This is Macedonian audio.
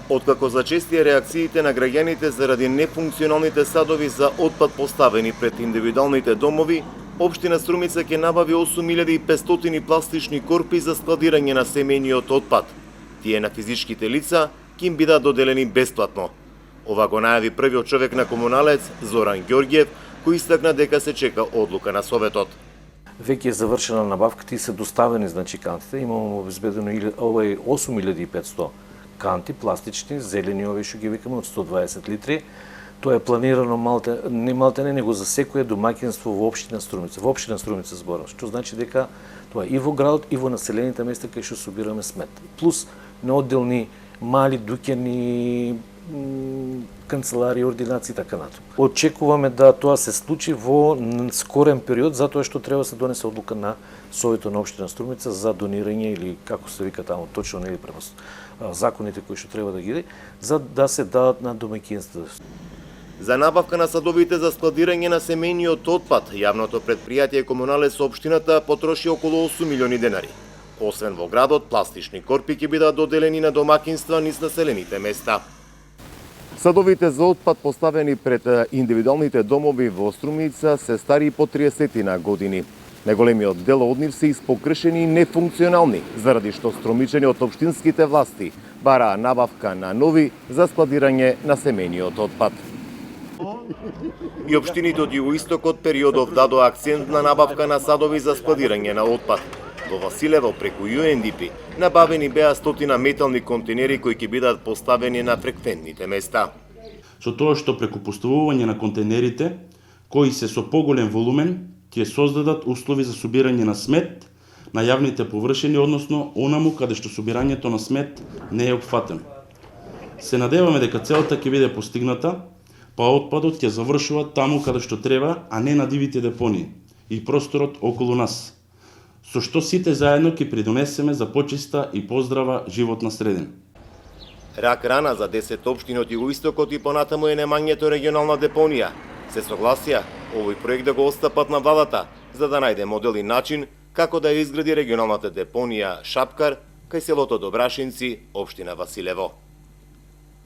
Откако зачестија реакциите на граѓаните заради нефункционалните садови за отпад поставени пред индивидуалните домови, Општина Струмица ќе набави 8500 пластични корпи за складирање на семејниот отпад. Тие на физичките лица ќе им бидат доделени бесплатно. Ова го најави првиот човек на комуналец Зоран Ѓорѓиев, кој истакна дека се чека одлука на Советот. Веќе е завршена набавката и се доставени кантите. Имamo обезбедено 8500 канти, пластични, зелени, овие што ги викаме, од 120 литри. Тоа е планирано не него за секое домаќинство во општина Струмица. Во општина Струмица зборам, што значи дека тоа и во градот и во населените места кај што собираме смет. Плюс на одделни мали дуќани, канцеларии, ординации и така натаму. Очекуваме да тоа се случи во скорен период, затоа што треба да се донесе одлука на Советот на општина Струмица за донирање или како се вика таму точно, нели према законите кои што треба да ги за да се дадат на домаќинства. За набавка на садовите за складирање на семејниот отпад, јавното претпријатие Комуналец општината потроши околу 8 милиони денари. Освен во градот, пластични корпи ќе бидат доделени на домаќинства низ населените места. Садовите за отпад поставени пред индивидуалните домови во Струмица се стари по 30 години. Најголемиот дел од нив се испокршени и нефункционални, заради што струмичани од општинските власти бараа набавка на нови за складирање на семејниот отпад. И општините од југоистокот периодов дадоа акцент на набавка на садови за складирање на отпад. Во Василево преку UNDP набавени беа 100 метални контейнери кои ќе бидат поставени на фреквентните места. Со тоа што преку поставување на контейнерите, кои се со поголем волумен, ќе создадат услови за собирање на смет на јавните површини, односно онаму каде што собирањето на смет не е опфатено. Се надеваме дека целта ќе биде постигната, па отпадот ќе завршува таму каде што треба, а не на дивите депонии и просторот околу нас, со што сите заедно ќе придонесеме за почиста и поздрава животна средина. Рак рана за 10 општини од југоистокот и понатаму е немањето регионална депонија. Се согласија овој проект да го отстапат на владата, за да најде модел и начин како да ја изгради регионалната депонија Шапкар кај селото Добрашинци, општина Василево.